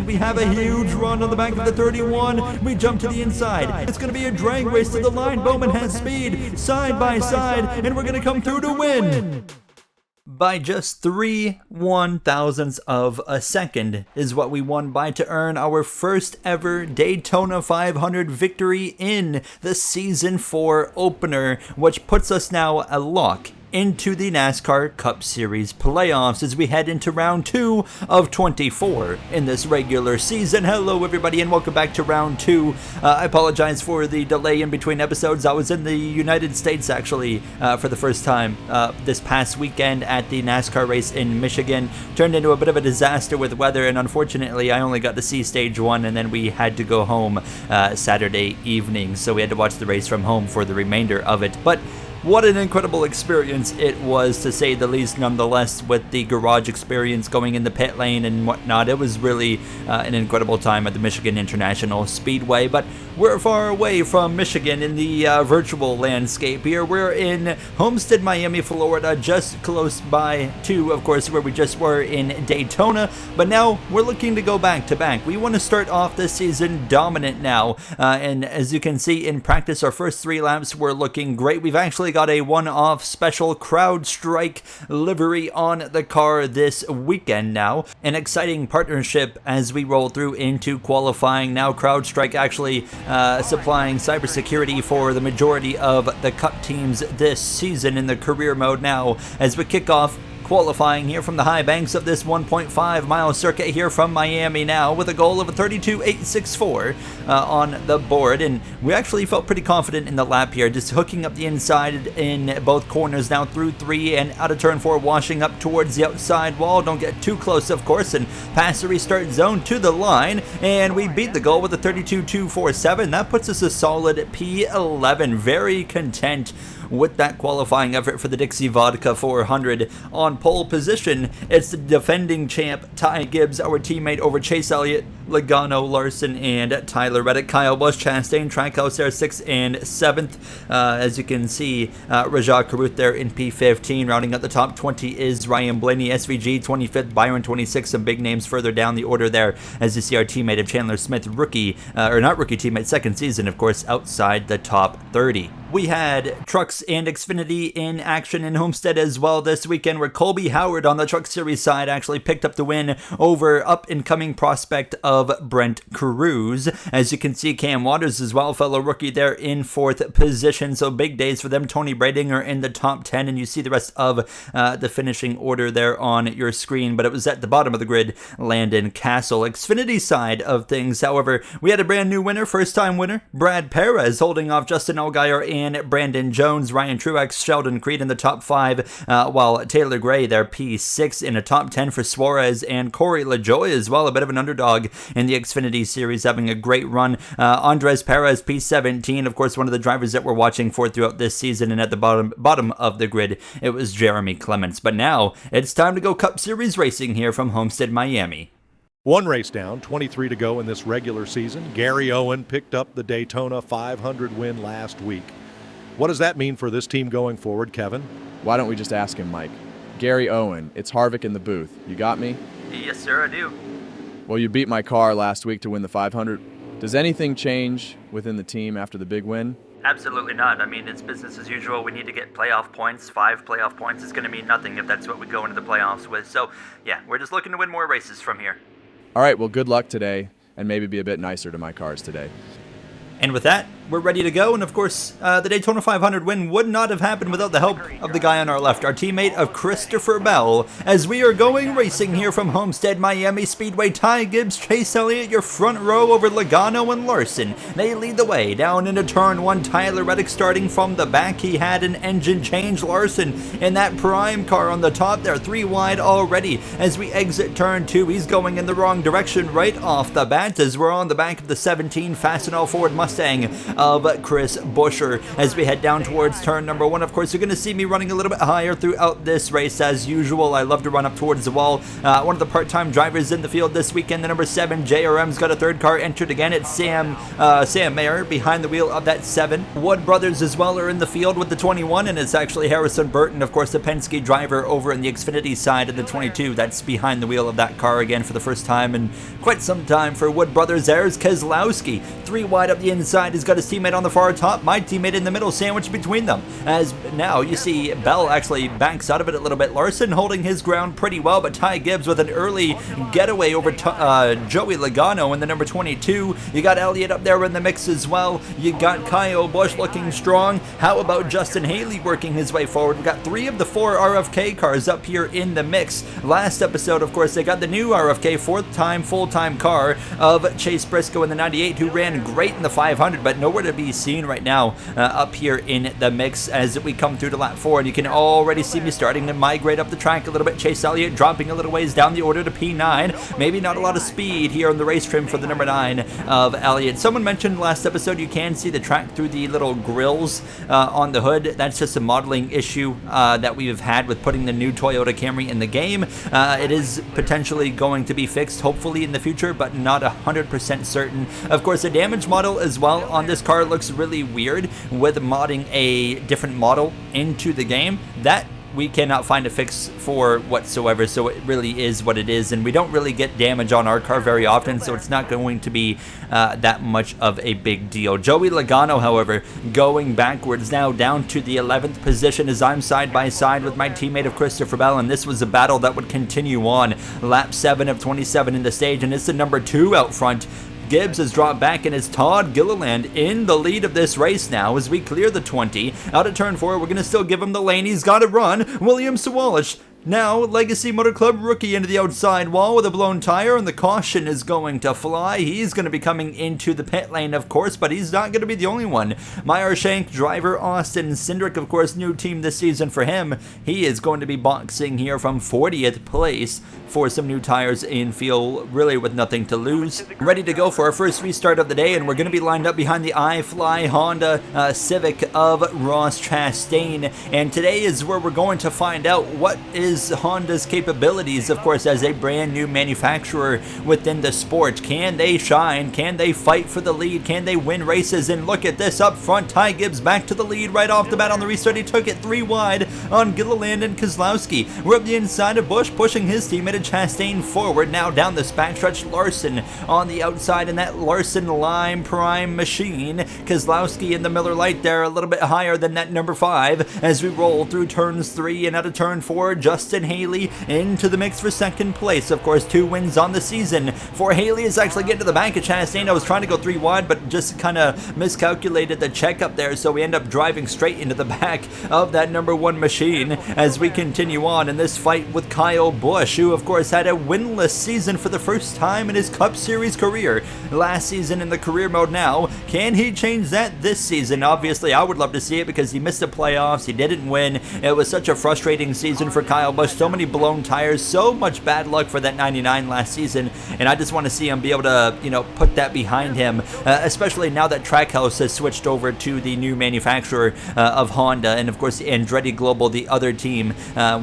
and we have a huge run on the back of the 31. We jump to the inside. It's going to be a drag race to the line. Bowman has speed, side by side, and we're going to come through to win. By just 3/1000ths of a second is what we won by to earn our first ever Daytona 500 victory in the Season 4 opener, which puts us now a lock into the NASCAR Cup Series playoffs as we head into round 2 of 24 in this regular season. Hello everybody and welcome back to round 2. I apologize for the delay in between episodes. I was in the United States actually for the first time this past weekend at the NASCAR race in Michigan. Turned into a bit of a disaster with weather, and unfortunately I only got to see stage 1 and then we had to go home Saturday evening, so we had to watch the race from home for the remainder of it. But what an incredible experience it was, to say the least, nonetheless, with the garage experience going in the pit lane and whatnot. It was really an incredible time at the Michigan International Speedway, but we're far away from Michigan in the virtual landscape here. We're in Homestead-Miami, Florida, just close by to, of course, where we just were in Daytona, but now we're looking to go back to back. We want to start off this season dominant now, and as you can see in practice, our first 3 laps were looking great. We've actually got a one-off special CrowdStrike livery on the car this weekend now. An exciting partnership as we roll through into qualifying. Now CrowdStrike actually supplying cybersecurity for the majority of the Cup teams this season in the career mode now as we kick off qualifying here from the high banks of this 1.5 mile circuit here from Miami now, with a goal of a 32.864 on the board. And we actually felt pretty confident in the lap here, just hooking up the inside in both corners now through 3 and out of turn 4, washing up towards the outside wall. Don't get too close, of course, and pass the restart zone to the line, and we beat the goal with a 32.247. That puts us a solid P11. Very content with that qualifying effort for the Dixie Vodka 400. On pole position, it's the defending champ Ty Gibbs, our teammate over Chase Elliott, Logano, Larson, and Tyler Reddick. Kyle Busch, Chastain, Trackhouse there 6th and 7th. As you can see, Rajah Caruth there in P15. Rounding out the top 20 is Ryan Blaney, SVG 25th, Byron 26th. Some big names further down the order there as you see our teammate of Chandler Smith, rookie, or not rookie teammate, second season, of course, outside the top 30. We had trucks and Xfinity in action in Homestead as well this weekend, where Colby Howard on the Truck Series side actually picked up the win over up-and-coming prospect of Brent Cruz. As you can see, Cam Waters as well, fellow rookie there in 4th position. So big days for them. Tony Bradinger in the top 10, and you see the rest of the finishing order there on your screen. But it was at the bottom of the grid, Landon Castle. Xfinity side of things, however, we had a brand new winner, first-time winner, Brad Perez, holding off Justin Allgaier and Brandon Jones. Ryan Truex, Sheldon Creed in the top 5, while Taylor Gray there P6 in a top 10 for Suarez, and Corey LaJoie as well, a bit of an underdog in the Xfinity Series, having a great run. Andres Perez P17, of course, one of the drivers that we're watching for throughout this season, and at the bottom of the grid, it was Jeremy Clements. But now it's time to go Cup Series racing here from Homestead-Miami. One race down, 23 to go in this regular season. Gary Owen picked up the Daytona 500 win last week. What does that mean for this team going forward, Kevin? Why don't we just ask him, Mike? Gary Owen, it's Harvick in the booth. You got me? Yes, sir, I do. Well, you beat my car last week to win the 500. Does anything change within the team after the big win? Absolutely not. I mean, it's business as usual. We need to get playoff points. 5 playoff points is going to mean nothing if that's what we go into the playoffs with. So, yeah, we're just looking to win more races from here. All right, well, good luck today, and maybe be a bit nicer to my cars today. And with that, we're ready to go, and of course, the Daytona 500 win would not have happened without the help of the guy on our left, our teammate of Christopher Bell, as we are going racing here from Homestead-Miami Speedway. Ty Gibbs, Chase Elliott, your front row over Logano and Larson. They lead the way down into turn 1. Tyler Reddick starting from the back. He had an engine change. Larson in that prime car on the top there, 3 wide already. As we exit turn 2, he's going in the wrong direction right off the bat as we're on the back of the 17 Fastenal Ford Mustang of Chris Buescher. As we head down towards turn number 1, of course, you're going to see me running a little bit higher throughout this race as usual. I love to run up towards the wall. One of the part-time drivers in the field this weekend, the number 7 JRM's got a third car entered again. It's Sam Mayer behind the wheel of that 7. Wood Brothers as well are in the field with the 21, and it's actually Harrison Burton, of course, the Penske driver over in the Xfinity side of the 22. That's behind the wheel of that car again for the first time in quite some time for Wood Brothers. There's Keselowski, 3 wide up the inside. He's got his teammate on the far top, my teammate in the middle, sandwiched between them. As now you see Bell actually banks out of it a little bit. Larson holding his ground pretty well, but Ty Gibbs with an early getaway over Joey Logano in the number 22. You got Elliott up there in the mix as well. You got Kyle Busch looking strong. How about Justin Haley working his way forward? We've got 3 of the 4 RFK cars up here in the mix. Last episode, of course, they got the new RFK 4th-time full-time car of Chase Briscoe in the 98, who ran great in the 500, but nowhere to be seen right now up here in the mix as we come through to lap 4, and you can already see me starting to migrate up the track a little bit. Chase Elliott dropping a little ways down the order to P9. Maybe not a lot of speed here on the race trim for the number 9 of Elliott. Someone mentioned last episode you can see the track through the little grills on the hood. That's just a modeling issue that we've had with putting the new Toyota Camry in the game. It is potentially going to be fixed, hopefully in the future, but not 100% certain. Of course, the damage model as well on this car looks really weird with modding a different model into the game. That we cannot find a fix for whatsoever, so it really is what it is, and we don't really get damage on our car very often, so it's not going to be that much of a big deal. Joey Logano, however, going backwards now down to the 11th position as I'm side by side with my teammate of Christopher Bell, and this was a battle that would continue on. Lap 7 of 27 in the stage, and it's the number 2 out front. Gibbs has dropped back, and it's Todd Gilliland in the lead of this race now as we clear the 20. Out of turn 4, we're going to still give him the lane. He's got to run. William Sawalish, now Legacy Motor Club rookie, into the outside wall with a blown tire, and the caution is going to fly. He's going to be coming into the pit lane, of course, but he's not going to be the only one. Meyershank driver Austin Cindric, of course, new team this season for him. He is going to be boxing here from 40th place for some new tires in field, really with nothing to lose. Ready to go for our first restart of the day, and we're going to be lined up behind the iFly Honda Civic of Ross Chastain, and today is where we're going to find out what is Honda's capabilities, of course, as a brand new manufacturer within the sport. Can they shine? Can they fight for the lead? Can they win races? And look at this up front. Ty Gibbs back to the lead right off the bat on the restart. He took it 3 wide on Gilliland and Keselowski. We're up the inside of Busch, pushing his teammate Chastain forward. Now down this backstretch, Larson on the outside in that Larson Lime Prime machine. Keselowski in the Miller Lite there, a little bit higher than that number 5 as we roll through turns 3 and out of turn 4. Justin Haley into the mix for 2nd place. Of course, 2 wins on the season for Haley. Is actually getting to the back of Chastain. I was trying to go 3 wide, but just kind of miscalculated the checkup there, so we end up driving straight into the back of that number 1 machine as we continue on in this fight with Kyle Busch, who of course had a winless season for the first time in his Cup Series career. Last season in the career mode now. Can he change that this season? Obviously, I would love to see it because he missed the playoffs. He didn't win. It was such a frustrating season for Kyle Busch. So many blown tires, so much bad luck for that 99 last season, and I just want to see him be able to, put that behind him, especially now that Trackhouse has switched over to the new manufacturer of Honda, and of course Andretti Global, the other team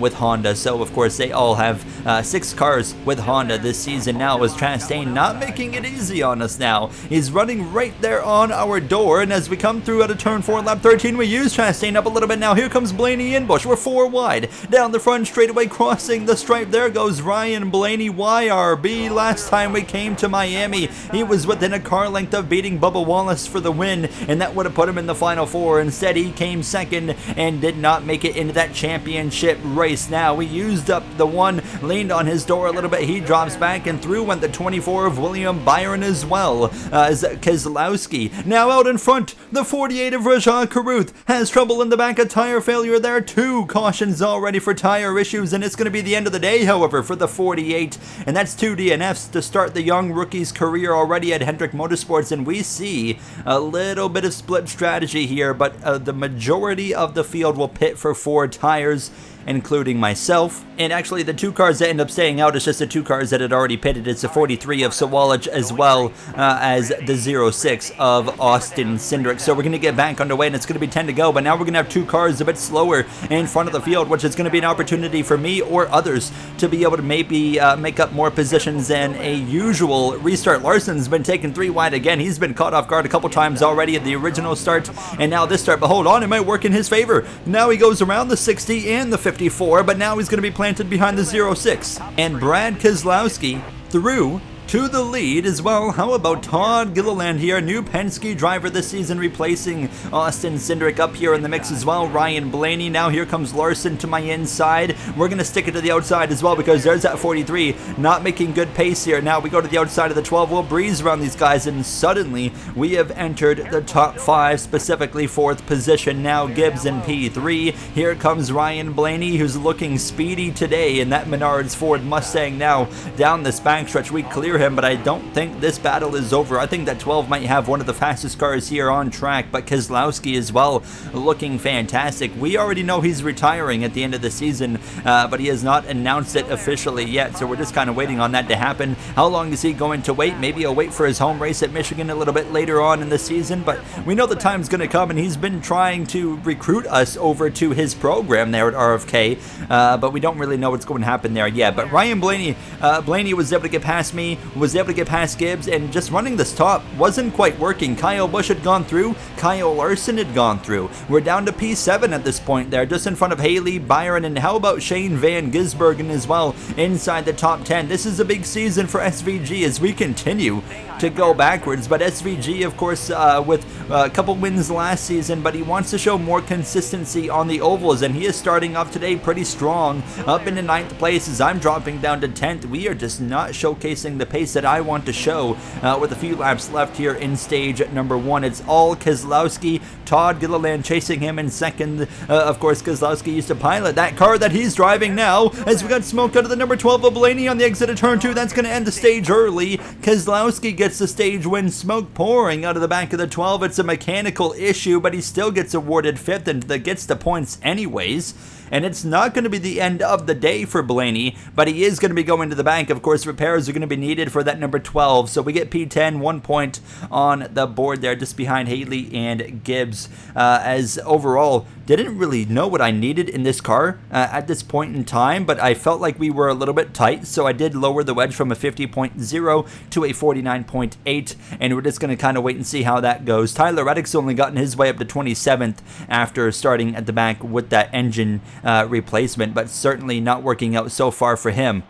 with Honda. So of course they all have 6 cars with Honda this season now, as Chastain not making it easy on us now. He's running right there on our door, and as we come through out of turn 4 lap 13, we use Chastain up a little bit now. Here comes Blaney and Busch. We're 4 wide down the front straightaway, crossing the stripe. There goes Ryan Blaney, YRB. Last time we came to Miami, he was within a car length of beating Bubba Wallace for the win, and that would have put him in the final 4. Instead, he came 2nd and did not make it into that championship race. Now, we used up the 1, leaned on his door a little bit. He drops back, and through went the 24 of William Byron as well as Keselowski. Now out in front, the 48 of Rajah Caruth has trouble in the back, a tire failure there. 2 cautions already for tire issues, and it's going to be the end of the day, however, for the 48, and that's 2 DNFs to start the young rookie's career already at Hendrick Motorsports, and we see a little bit of split strategy here, but the majority of the field will pit for 4 tires, including myself. And actually, the 2 cars that end up staying out is just the 2 cars that had already pitted. It's the 43 of Sawalage as well as the 06 of Austin Cindric. So we're going to get back underway, and it's going to be 10 to go. But now we're going to have 2 cars a bit slower in front of the field, which is going to be an opportunity for me or others to be able to maybe make up more positions than a usual restart. Larson's been taken 3 wide again. He's been caught off guard a couple times already at the original start, and now this start. But hold on, it might work in his favor. Now he goes around the 60 and the 54, but now he's going to be planted behind the 06. And Brad Keselowski through to the lead as well. How about Todd Gilliland here, new Penske driver this season, replacing Austin Cindric up here in the mix as well. Ryan Blaney. Now here comes Larson to my inside. We're going to stick it to the outside as well because there's that 43 not making good pace here. Now we go to the outside of the 12. We'll breeze around these guys, and suddenly we have entered the top 5, specifically 4th position. Now Gibbs in P3. Here comes Ryan Blaney, who's looking speedy today in that Menards Ford Mustang. Now down this backstretch we clear him, but I don't think this battle is over. I think that 12 might have one of the fastest cars here on track, but Keselowski as well looking fantastic. We already know he's retiring at the end of the season, but he has not announced it officially yet, so we're just kind of waiting on that to happen. How long is he going to wait? Maybe he'll wait for his home race at Michigan a little bit later on in the season, but we know the time's going to come, and he's been trying to recruit us over to his program there at RFK, but we don't really know what's going to happen there yet. But Ryan Blaney, Blaney was able to get past me, was able to get past Gibbs, and just running this top wasn't quite working. Kyle Busch had gone through, Kyle Larson had gone through. We're down to P7 at this point there, just in front of Haley, Byron, and how about Shane Van Gisbergen as well inside the top 10. This is a big season for SVG as we continue to go backwards, but SVG, of course, with a couple wins last season, but he wants to show more consistency on the ovals, and he is starting off today pretty strong, up into 9th place as I'm dropping down to 10th. We are just not showcasing the pace that I want to show with a few laps left here in stage number 1. It's all Keselowski, Todd Gilliland chasing him in second. Of course, Keselowski used to pilot that car that he's driving now, as we got smoked out of the number 12 of Blaney on the exit of turn 2. That's going to end the stage early. Keselowski gets the stage win, smoke pouring out of the back of the 12. It's a mechanical issue, but he still gets awarded 5th and gets the points anyways. And it's not going to be the end of the day for Blaney, but he is going to be going to the bank. Of course, repairs are going to be needed for that number 12. So we get P10, 1 point on the board there, just behind Haley and Gibbs. As overall, didn't really know what I needed in this car at this point in time, but I felt like we were a little bit tight, so I did lower the wedge from a 50.0 to a 49.8, and we're just going to kind of wait and see how that goes. Tyler Reddick's only gotten his way up to 27th after starting at the back with that engine replacement, but certainly not working out so far for him.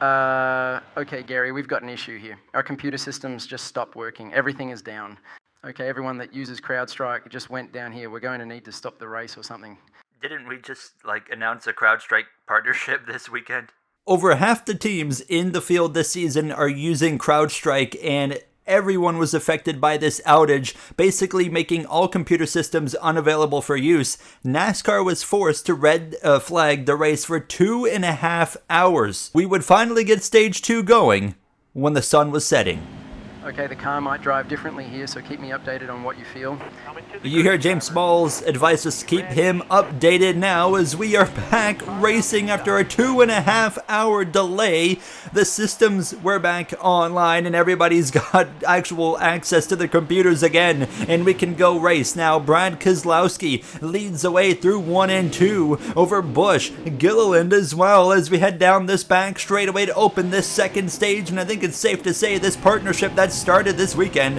Okay, Gary, we've got an issue here. Our computer systems just stopped working. Everything is down. Okay, everyone that uses CrowdStrike just went down here. We're going to need to stop the race or something. Didn't we just, announce a CrowdStrike partnership this weekend? Over half the teams in the field this season are using CrowdStrike, and everyone was affected by this outage, basically making all computer systems unavailable for use. NASCAR was forced to red flag the race for 2.5 hours. We would finally get stage 2 going when the sun was setting. Okay, the car might drive differently here, so keep me updated on what you feel. You hear James Small's advice us to keep him updated now as we are back racing after a 2.5 hour delay. The systems were back online and everybody's got actual access to the computers again, and we can go race. Now Brad Keselowski leads the way through 1 and 2 over Busch, Gilliland as well, as we head down this back straightaway to open this second stage. And I think it's safe to say this partnership that started this weekend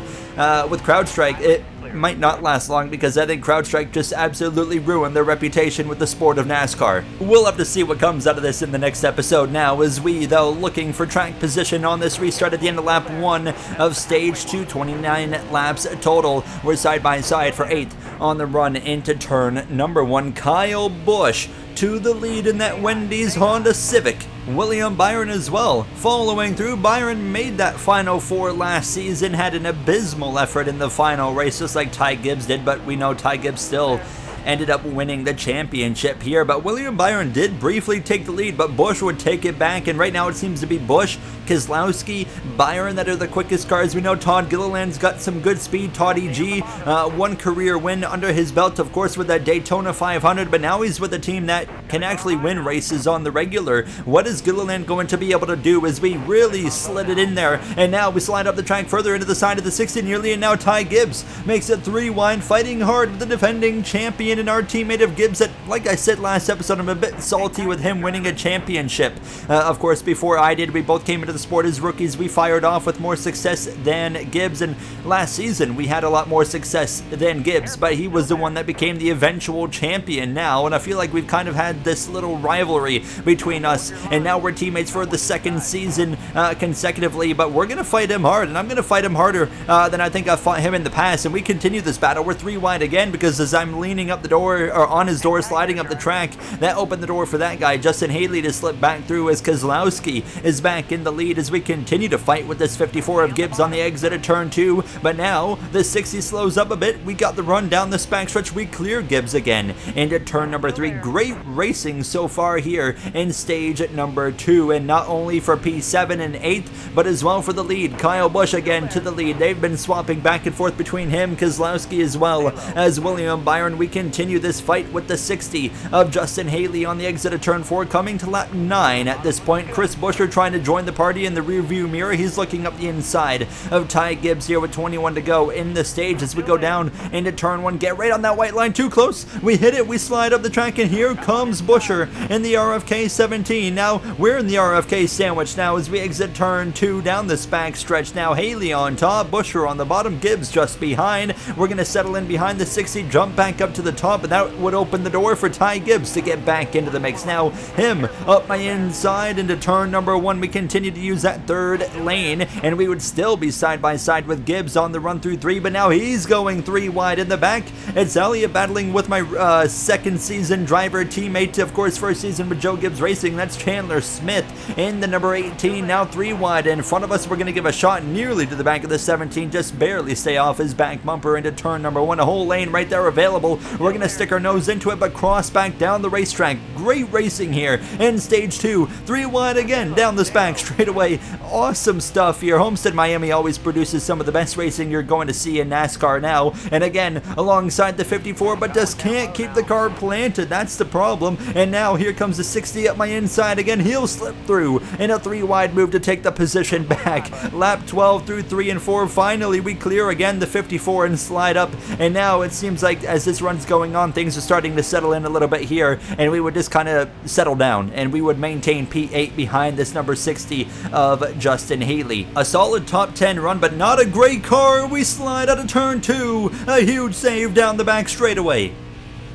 with CrowdStrike, it might not last long, because I think CrowdStrike just absolutely ruined their reputation with the sport of NASCAR. We'll have to see what comes out of this in the next episode now, as we, though, looking for track position on this restart at the end of lap 1 of stage 2, 29 laps total. We're side by side for 8th on the run into turn number 1. Kyle Busch to the lead in that Wendy's Honda Civic. William Byron as well following through. Byron made that final 4 last season, had an abysmal effort in the final race just like Ty Gibbs did, but we know Ty Gibbs still ended up winning the championship here. But William Byron did briefly take the lead, but Busch would take it back, and right now it seems to be Busch, Keselowski, Byron that are the quickest cars. We know Todd Gilliland's got some good speed. Toddy G, 1 career win under his belt, of course, with that Daytona 500, but now he's with a team that can actually win races on the regular. What is Gilliland going to be able to do as we really slid it in there, and now we slide up the track further into the side of the 60 nearly, and now Ty Gibbs makes it 3 wide, fighting hard with the defending champion and our teammate of Gibbs that, like I said last episode, I'm a bit salty with him winning a championship. Of course, before I did, we both came into the sport as rookies. We fired off with more success than Gibbs, and last season we had a lot more success than Gibbs, but he was the one that became the eventual champion now, and I feel like we've kind of had this little rivalry between us, and now we're teammates for the second season consecutively, but we're going to fight him hard, and I'm going to fight him harder than I think I've fought him in the past, and we continue this battle. We're 3 wide again because as I'm leaning up the door, or on his door, sliding up the track, that opened the door for that guy, Justin Haley, to slip back through as Kozlowski is back in the lead as we continue to fight with this 54 of Gibbs on the exit of turn 2, but now the 60 slows up a bit. We got the run down this backstretch. We clear Gibbs again into turn number 3. Great racing so far here in stage number 2, and not only for P7 and 8th, but as well for the lead. Kyle Busch again to the lead. They've been swapping back and forth between him, Kozlowski, as well as William Byron. We continue this fight with the 60 of Justin Haley on the exit of turn 4, coming to lap 9 at this point. Chris Buescher trying to join the party in the rearview mirror. He's looking up the inside of Ty Gibbs here with 21 to go in the stage as we go down into turn 1. Get right on that white line, too close. We hit it, we slide up the track, and here comes Buescher in the RFK 17. Now we're in the RFK sandwich now as we exit turn 2 down this back stretch. Now Haley on top, Buescher on the bottom, Gibbs just behind. We're going to settle in behind the 60, jump back up to the top, and that would open the door for Ty Gibbs to get back into the mix. Now him up my inside into turn number 1. We continue to use that third lane, and we would still be side by side with Gibbs on the run through 3, but now he's going 3 wide in the back. It's Elliott battling with my second season driver teammate, of course, first season with Joe Gibbs Racing. That's Chandler Smith in the number 18, now 3 wide in front of us. We're going to give a shot nearly to the back of the 17, just barely stay off his back bumper into turn number 1. A whole lane right there available. We're going to stick our nose into it, but cross back down the racetrack. Great racing here in stage 2. 3 wide again down this back straight away. Awesome stuff here. Homestead-Miami always produces some of the best racing you're going to see in NASCAR now, and again alongside the 54, but just can't keep the car planted. That's the problem. And now here comes the 60 up my inside again. He'll slip through in a 3 wide move to take the position back. Lap 12 through 3 and 4. Finally we clear again the 54 and slide up, and now it seems like as this run's going on, things are starting to settle in a little bit here, and we would just kind of settle down and we would maintain P8 behind this number 60 of Justin Haley. A solid top 10 run, but not a great car. We slide out of turn 2. A huge save down the back straightaway.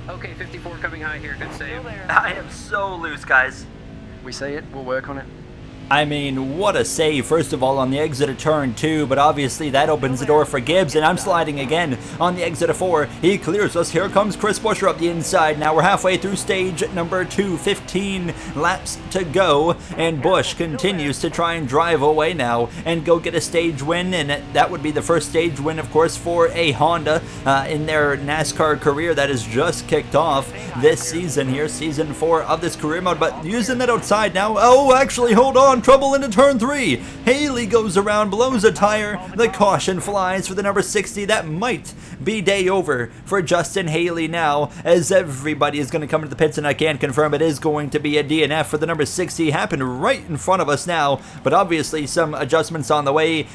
Okay, 54 coming high here. Good save. I am so loose, guys. We see it, we'll work on it. I mean, what a save, first of all, on the exit of turn 2, but obviously that opens the door for Gibbs, and I'm sliding again on the exit of 4. He clears us. Here comes Chris Buescher up the inside. Now we're halfway through stage number 2, 15 laps to go, and Busch continues to try and drive away now and go get a stage win, and that would be the first stage win, of course, for a Honda in their NASCAR career that has just kicked off this season here, season 4 of this career mode, but using it outside now. Oh, actually, hold on. Trouble into turn 3. Haley goes around, blows a tire. The caution flies for the number 60. That might be day over for Justin Haley now, as everybody is going to come into the pits, and I can confirm it is going to be a DNF for the number 60. Happened right in front of us now, but obviously some adjustments on the way.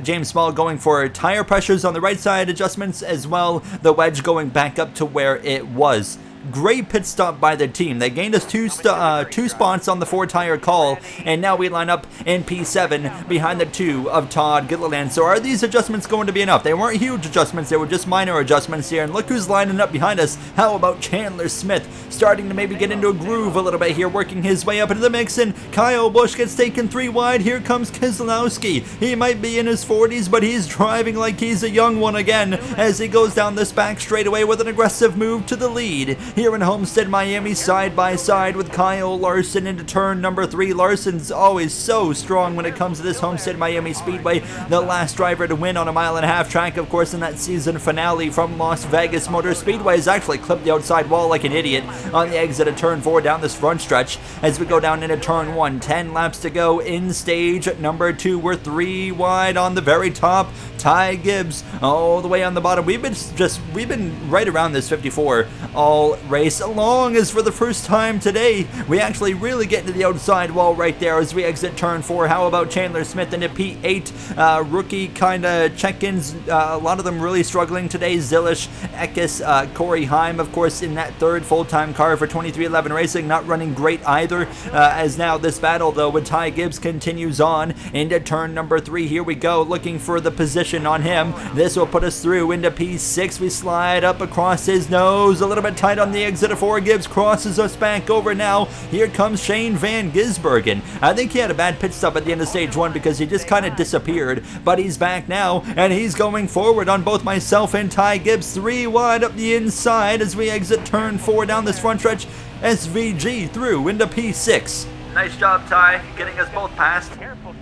James Small going for tire pressures on the right side adjustments, as well the wedge going back up to where it was. Great pit stop by the team. They gained us two spots on the 4-tire call, and now we line up in P7 behind the 2 of Todd Gilliland. So are these adjustments going to be enough? They weren't huge adjustments. They were just minor adjustments here. And look who's lining up behind us. How about Chandler Smith starting to maybe get into a groove a little bit here, working his way up into the mix, and Kyle Busch gets taken 3 wide. Here comes Kozlowski. He might be in his 40s, but he's driving like he's a young one again as he goes down this back straightaway with an aggressive move to the lead. Here in Homestead-Miami, side by side with Kyle Larson into turn number 3. Larson's always so strong when it comes to this Homestead-Miami Speedway. The last driver to win on a 1.5-mile track, of course, in that season finale from Las Vegas Motor Speedway, has actually clipped the outside wall like an idiot on the exit of turn 4 down this front stretch as we go down into turn 1. 10 laps to go in stage number 2. We're 3 wide on the very top. Ty Gibbs all the way on the bottom. We've been right around this 54 all race long, as for the first time today, we actually really get to the outside wall right there as we exit turn 4. How about Chandler Smith into P8? Rookie kind of check-ins, a lot of them really struggling today. Zilish, Ekis, Corey Heim, of course, in that third full-time car for 2311 Racing, not running great either, as now this battle, though, with Ty Gibbs continues on into turn number 3. Here we go, looking for the position on him. This will put us through into P6. We slide up across his nose, a little bit tight on the exit of 4. Gibbs crosses us back over now. Here comes Shane Van Gisbergen. I think he had a bad pit stop at the end of stage 1 because he just kind of disappeared, but he's back now, and he's going forward on both myself and Ty Gibbs. 3 wide up the inside as we exit turn 4 down this front stretch. SVG through into P6. Nice job, Ty, getting us both past.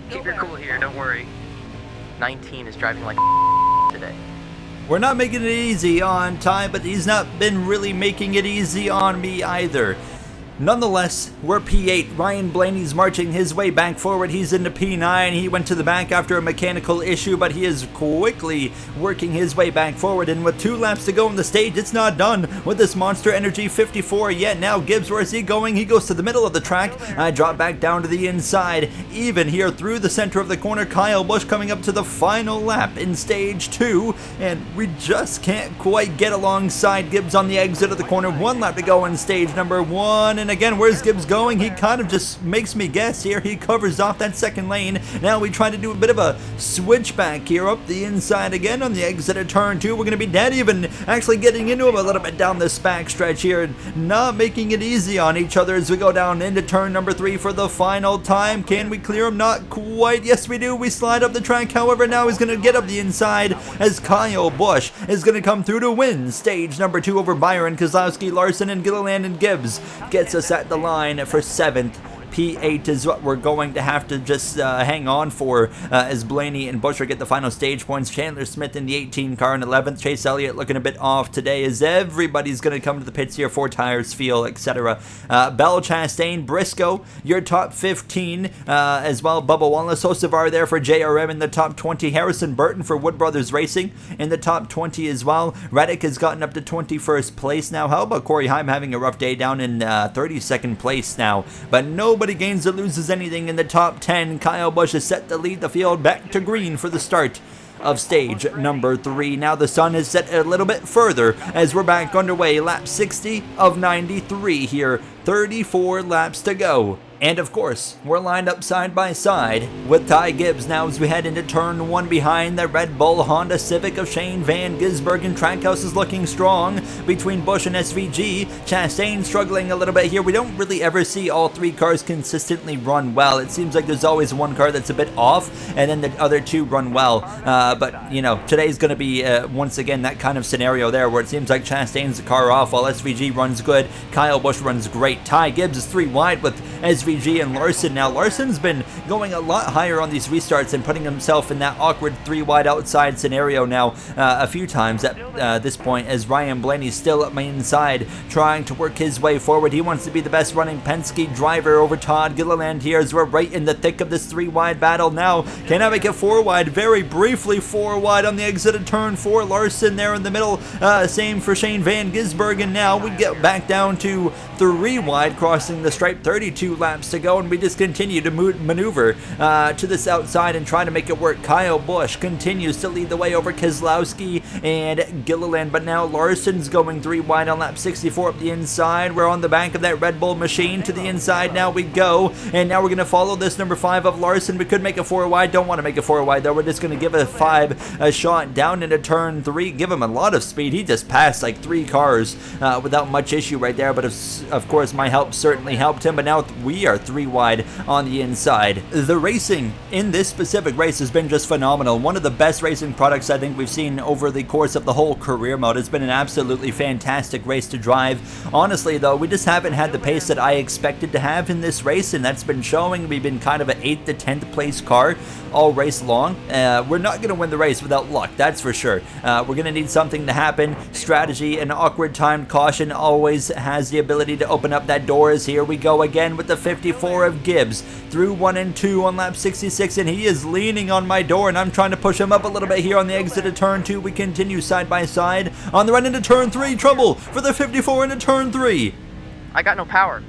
Keep your cool here, don't worry. 19 is driving like today. We're not making it easy on Ty, but he's not been really making it easy on me either. Nonetheless, we're P8. Ryan Blaney's marching his way back forward. He's into P9. He went to the back after a mechanical issue, but he is quickly working his way back forward. And with 2 laps to go on the stage, it's not done with this Monster Energy 54 yet. Now Gibbs, where is he going? He goes to the middle of the track. I drop back down to the inside. Even here through the center of the corner, Kyle Busch coming up to the final lap in stage 2. And we just can't quite get alongside Gibbs on the exit of the corner. 1 lap to go in stage number 1. And again, where's Gibbs going? He kind of just makes me guess here. He covers off that second lane. Now we try to do a bit of a switchback here up the inside again on the exit of turn 2. We're going to be dead even, actually getting into him a little bit down this back stretch here, and not making it easy on each other as we go down into turn number 3 for the final time. Can we clear him? Not quite. Yes, we do. We slide up the track. However, now he's going to get up the inside as Kyle Busch is going to come through to win stage number 2 over Byron, Kozlowski, Larson, and Gilliland, and Gibbs gets us at the line for 7th. P8 is what we're going to have to just hang on for as Blaney and Busher get the final stage points. Chandler Smith in the 18 car in 11th. Chase Elliott looking a bit off today as everybody's going to come to the pits here. 4 tires, feel, etc. Bell, Chastain, Briscoe, your top 15 as well. Bubba Wallace, Hocevar there for JRM in the top 20. Harrison Burton for Wood Brothers Racing in the top 20 as well. Reddick has gotten up to 21st place now. How about Corey Heim having a rough day down in 32nd place now? But nobody gains or loses anything in the top 10. Kyle Busch is set to lead the field back to green for the start of stage number 3. Now the sun is set a little bit further as we're back underway. Lap 60 of 93 here. 34 laps to go. And of course, we're lined up side by side with Ty Gibbs now as we head into turn 1 behind the Red Bull Honda Civic of Shane Van Gisbergen. Trackhouse is looking strong between Busch and SVG. Chastain struggling a little bit here. We don't really ever see all 3 cars consistently run well. It seems like there's always one car that's a bit off, and then the other 2 run well. But, you know, today's going to be, once again, that kind of scenario there where it seems like Chastain's the car off while SVG runs good. Kyle Busch runs great. Ty Gibbs is 3 wide with SVG and Larson. Now Larson's been going a lot higher on these restarts and putting himself in that awkward 3 wide outside scenario now a few times at this point, as Ryan Blaney's still up my inside trying to work his way forward. He wants to be the best running Penske driver over Todd Gilliland here as we're right in the thick of this 3 wide battle now. Can I make it 4 wide? Very briefly 4 wide on the exit of turn 4. Larson there in the middle. Same for Shane Van Gisbergen now. We get back down to 3 wide crossing the stripe. 32 laps to go, and we just continue to maneuver to this outside and try to make it work. Kyle Busch continues to lead the way over Kozlowski and Gilliland, but now Larson's going 3 wide on lap 64 up the inside. We're on the back of that Red Bull machine. To the inside now we go, and now we're going to follow this number 5 of Larson. We could make a 4 wide. Don't want to make a 4 wide though. We're just going to give a 5 a shot down into turn 3. Give him a lot of speed. He just passed like 3 cars without much issue right there, but of course my help certainly helped him. But now we are 3 wide on the inside. The racing in this specific race has been just phenomenal. One of the best racing products I think we've seen over the course of the whole career mode. It's been an absolutely fantastic race to drive. Honestly though, we just haven't had the pace that I expected to have in this race, and that's been showing. We've been kind of an 8th to 10th place car all race long. We're not going to win the race without luck, that's for sure. We're going to need something to happen. Strategy and awkward timed caution always has the ability to open up that doors. Here we go again with the 54 of Gibbs through 1 and 2 on lap 66, and he is leaning on my door, and I'm trying to push him up a little bit here on the exit of turn 2. We continue side by side on the run into turn 3. Trouble for the 54 into turn 3. I got no power.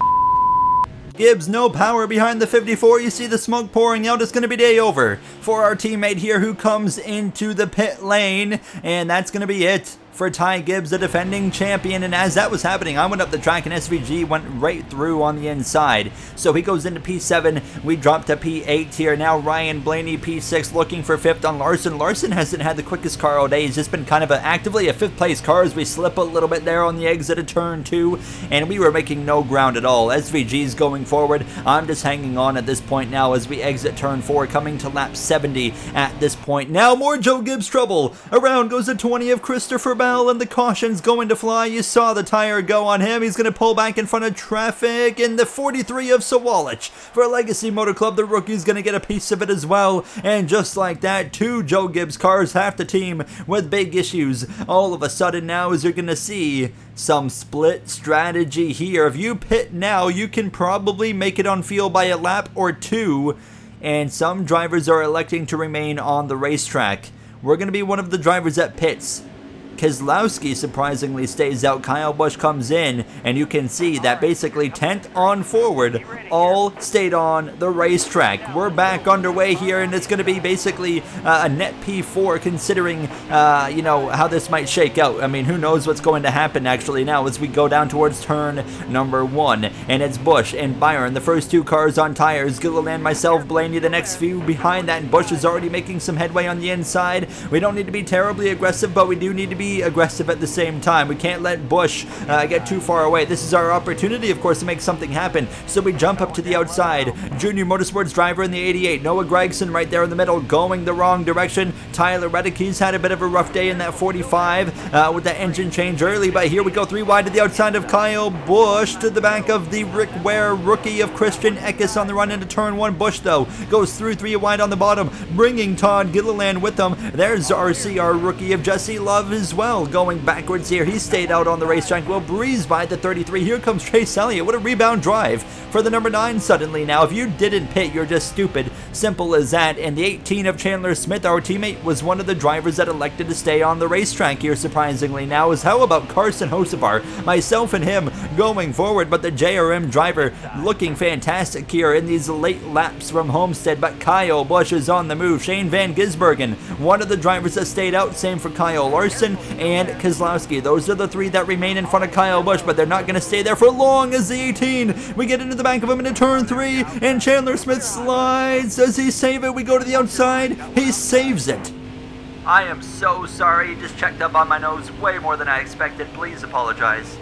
Gibbs, no power behind the 54. You see the smoke pouring out. It's going to be day over for our teammate here who comes into the pit lane. And that's going to be it for Ty Gibbs, the defending champion. And as that was happening, I went up the track and SVG went right through on the inside. So he goes into P7. We drop to P8 here. Now Ryan Blaney, P6, looking for 5th on Larson. Larson hasn't had the quickest car all day. He's just been kind of actively a 5th place car as we slip a little bit there on the exit of turn 2. And we were making no ground at all. SVG's going forward. I'm just hanging on at this point now as we exit turn 4, coming to lap 70 at this point. Now more Joe Gibbs trouble. Around goes the 20 of Christopher Bell, and the caution's going to fly. You saw the tire go on him. He's going to pull back in front of traffic. And the 43 of Sawalich for Legacy Motor Club. The rookie's going to get a piece of it as well. And just like that, 2 Joe Gibbs cars, half the team with big issues. All of a sudden now, as you're going to see some split strategy here. If you pit now, you can probably make it on field by a lap or 2. And some drivers are electing to remain on the racetrack. We're going to be one of the drivers that pits. Keselowski surprisingly stays out. Kyle Busch comes in, and you can see that basically 10th on forward all stayed on the racetrack. We're back underway here, and it's going to be basically a net P4 considering, you know, how this might shake out. I mean, who knows what's going to happen actually now as we go down towards turn number 1. And it's Busch and Byron, the first 2 cars on tires. Gilliland, myself, Blaney, the next few behind that, and Busch is already making some headway on the inside. We don't need to be terribly aggressive, but we do need to be aggressive at the same time. We can't let Busch get too far away. This is our opportunity, of course, to make something happen. So we jump up to the outside. Junior Motorsports driver in the 88. Noah Gregson right there in the middle, going the wrong direction. Tyler Reddick, he's had a bit of a rough day in that 45 with that engine change early, but here we go 3 wide to the outside of Kyle Busch to the back of the Rick Ware rookie of Christian Eckes on the run into turn 1. Busch, though, goes through 3 wide on the bottom, bringing Todd Gilliland with them. There's RCR rookie of Jesse Love as well, going backwards here. He stayed out on the racetrack. We'll breeze by the 33. Here comes Chase Elliott. What a rebound drive for the number 9 suddenly. Now, if you didn't pit, you're just stupid. Simple as that. And the 18 of Chandler Smith, our teammate, was one of the drivers that elected to stay on the racetrack here, surprisingly. Now, is how about Carson Hocevar? Myself and him going forward, but the JRM driver looking fantastic here in these late laps from Homestead. But Kyle Busch is on the move. Shane Van Gisbergen, one of the drivers that stayed out. Same for Kyle Larson and Keselowski. Those are the 3 that remain in front of Kyle Busch, but they're not going to stay there for long as the 18. We get into the back of him into turn 3, and Chandler Smith slides. Does he save it? We go to the outside. He saves it. I am so sorry. You just checked up on my nose way more than I expected. Please apologize.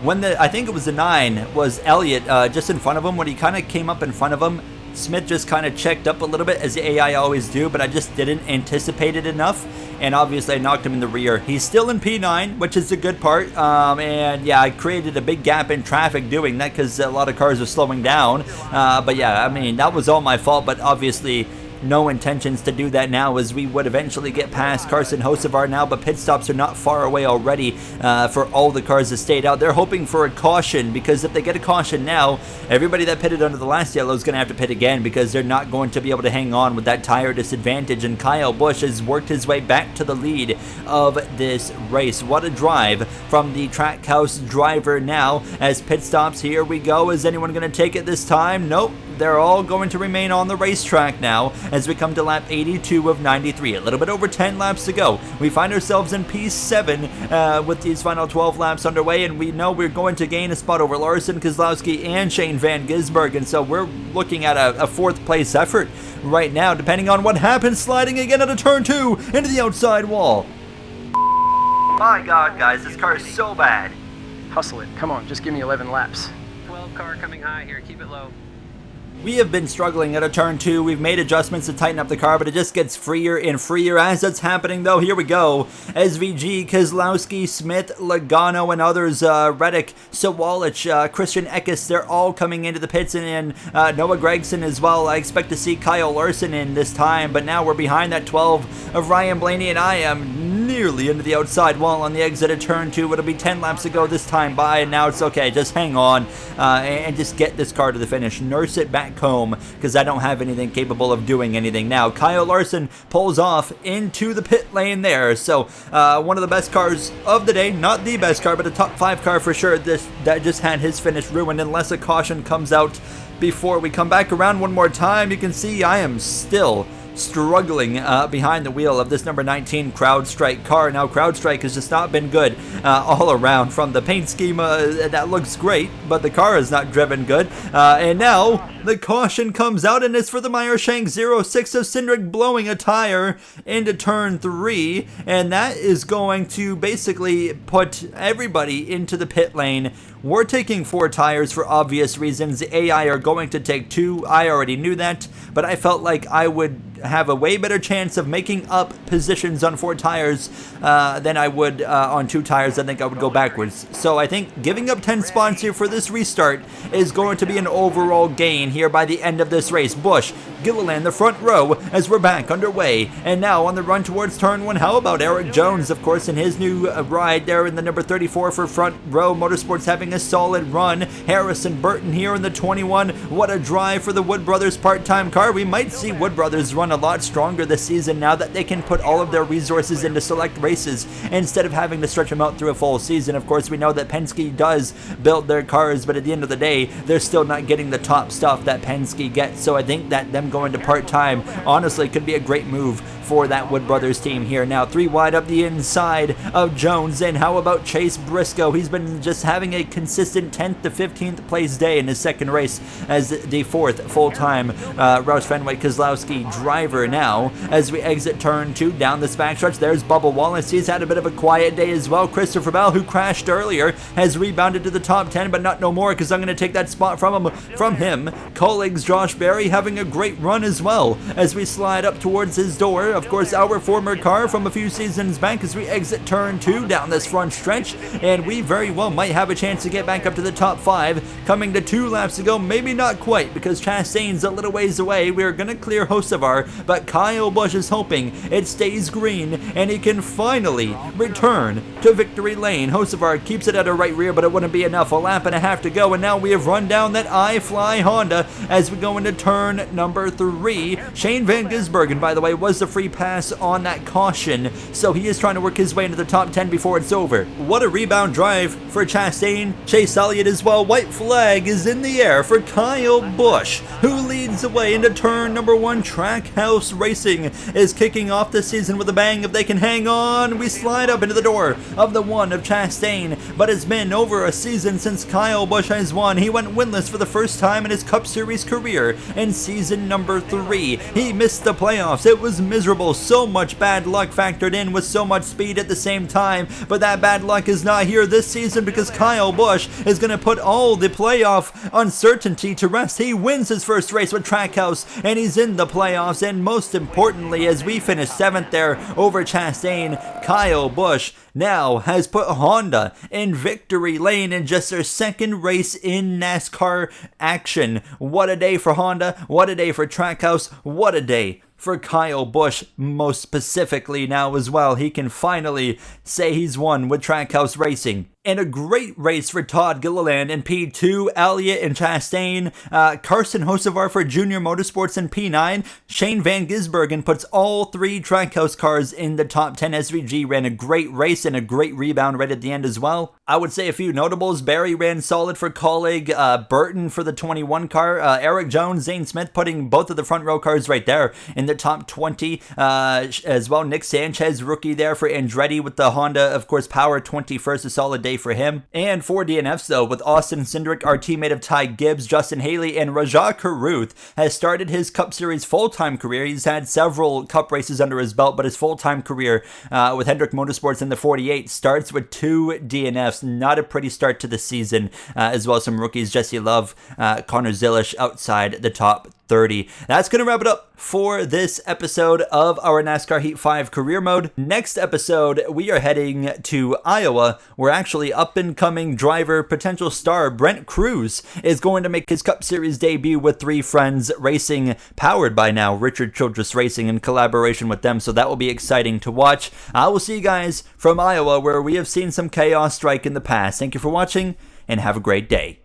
When I think it was the 9, was Elliott just in front of him. When he kind of came up in front of him, Smith just kind of checked up a little bit, as the AI always do, but I just didn't anticipate it enough, and obviously I knocked him in the rear. He's still in P9, which is a good part, and yeah, I created a big gap in traffic doing that because a lot of cars are slowing down, but yeah, I mean, that was all my fault, but obviously no intentions to do that now, as we would eventually get past Carson Hocevar now, but pit stops are not far away already for all the cars that stayed out. They're hoping for a caution, because if they get a caution now, everybody that pitted under the last yellow is going to have to pit again, because they're not going to be able to hang on with that tire disadvantage, and Kyle Busch has worked his way back to the lead of this race. What a drive from the Trackhouse driver now, as pit stops, here we go. Is anyone going to take it this time? Nope. They're all going to remain on the racetrack now as we come to lap 82 of 93. A little bit over 10 laps to go. We find ourselves in P7 with these final 12 laps underway, and we know we're going to gain a spot over Larson, Keselowski, and Shane Van Gisbergen, so we're looking at a 4th place effort right now, depending on what happens, sliding again out of turn 2 into the outside wall. My God, guys, this car is so bad. Hustle it. Come on, just give me 11 laps. 12 car coming high here. Keep it low. We have been struggling at a turn 2. We've made adjustments to tighten up the car, but it just gets freer and freer as it's happening, though. Here we go. SVG, Keselowski, Smith, Logano, and others, Reddick, Sawalich, Christian Eckes, they're all coming into the pits, and Noah Gregson as well. I expect to see Kyle Larson in this time, but now we're behind that 12 of Ryan Blaney, and I am clearly into the outside wall on the exit of turn 2. It'll be 10 laps to go this time by, and now it's okay. Just hang on and just get this car to the finish. Nurse it back home, because I don't have anything capable of doing anything now. Kyle Larson pulls off into the pit lane there. So one of the best cars of the day, not the best car, but a top 5 car for sure. That just had his finish ruined unless a caution comes out before we come back around one more time. You can see I am still struggling behind the wheel of this number 19 CrowdStrike car. Now, CrowdStrike has just not been good all around. From the paint scheme, that looks great, but the car is not driven good. And now the caution comes out, and it's for the Meyershank 06 of Cindric blowing a tire into turn 3, and that is going to basically put everybody into the pit lane. We're taking 4 tires for obvious reasons. The AI are going to take 2. I already knew that, but I felt like I would have a way better chance of making up positions on 4 tires than I would on 2 tires. I think I would go backwards. So I think giving up 10 spots here for this restart is going to be an overall gain here by the end of this race. Busch, Gilliland, the front row as we're back underway. And now on the run towards turn 1, how about Eric Jones, of course, in his new ride there in the number 34 for Front Row Motorsports, having a solid run. Harrison Burton here in the 21. What a drive for the Wood Brothers part-time car. We might see Wood Brothers run a lot stronger this season now that they can put all of their resources into select races instead of having to stretch them out through a full season. Of course, we know that Penske does build their cars, but at the end of the day, they're still not getting the top stuff that Penske gets. So I think that them going to part-time honestly could be a great move for that Wood Brothers team here. Now 3 wide up the inside of Jones, and how about Chase Briscoe? He's been just having a consistent 10th to 15th place day in his second race as the 4th full-time Roush Fenway Kozlowski driver now as we exit turn 2 down this backstretch. There's Bubba Wallace. He's had a bit of a quiet day as well. Christopher Bell, who crashed earlier, has rebounded to the top 10, but not no more, because I'm going to take that spot from him. Colleagues Josh Berry having a great run as well as we slide up towards his door. Of course, our former car from a few seasons back as we exit turn 2 down this front stretch, and we very well might have a chance to get back up to the top 5 coming to 2 laps to go. Maybe not quite, because Chastain's a little ways away. We're going to clear Hocevar, but Kyle Busch is hoping it stays green and he can finally return to victory lane. Hocevar keeps it at a right rear, but it wouldn't be enough. A lap and a half to go, and now we have run down that iFly Honda as we go into turn number 3. Shane Van Gisbergen, by the way, was the free pass on that caution, so he is trying to work his way into the top 10 before it's over. What a rebound drive for Chastain. Chase Elliott as well. White flag is in the air for Kyle Busch, who leads the way into turn number 1. Trackhouse Racing is kicking off the season with a bang. If they can hang on, we slide up into the door of the 1 of Chastain, but it's been over a season since Kyle Busch has won. He went winless for the first time in his Cup Series career in season number 3. He missed the playoffs. It was miserable. So much bad luck factored in with so much speed at the same time, but that bad luck is not here this season because Kyle Busch is going to put all the playoff uncertainty to rest. He wins his first race with Trackhouse, and he's in the playoffs, and most importantly, as we finish 7th there over Chastain, Kyle Busch now has put Honda in victory lane in just their 2nd race in NASCAR action. What a day for Honda, what a day for Trackhouse, what a day for Kyle Busch, most specifically now as well. He can finally say he's won with Trackhouse Racing. And a great race for Todd Gilliland in P2, Elliott and Chastain, Carson Hocevar for Junior Motorsports in P9. Shane Van Gisbergen puts all 3 Trackhouse cars in the top 10. SVG ran a great race and a great rebound right at the end as well. I would say a few notables. Barry ran solid for Colleague, Burton for the 21 car, Eric Jones, Zane Smith putting both of the front row cars right there in the top 20 as well. Nick Sanchez, rookie there for Andretti with the Honda, of course, Power 21st, a solid day for him. And 4 DNFs though, with Austin Cindric, our teammate of Ty Gibbs, Justin Haley, and Rajah Caruth has started his Cup Series full-time career. He's had several Cup races under his belt, but his full-time career with Hendrick Motorsports in the 48 starts with 2 DNFs. Not a pretty start to the season, as well as some rookies, Jesse Love, Connor Zilish outside the top 30. That's going to wrap it up for this episode of our NASCAR Heat 5 career mode. Next episode, we are heading to Iowa, where actually up-and-coming driver, potential star Brent Cruz is going to make his Cup Series debut with 3 Friends Racing, powered by now Richard Childress Racing in collaboration with them, so that will be exciting to watch. I will see you guys from Iowa, where we have seen some chaos strike in the past. Thank you for watching, and have a great day.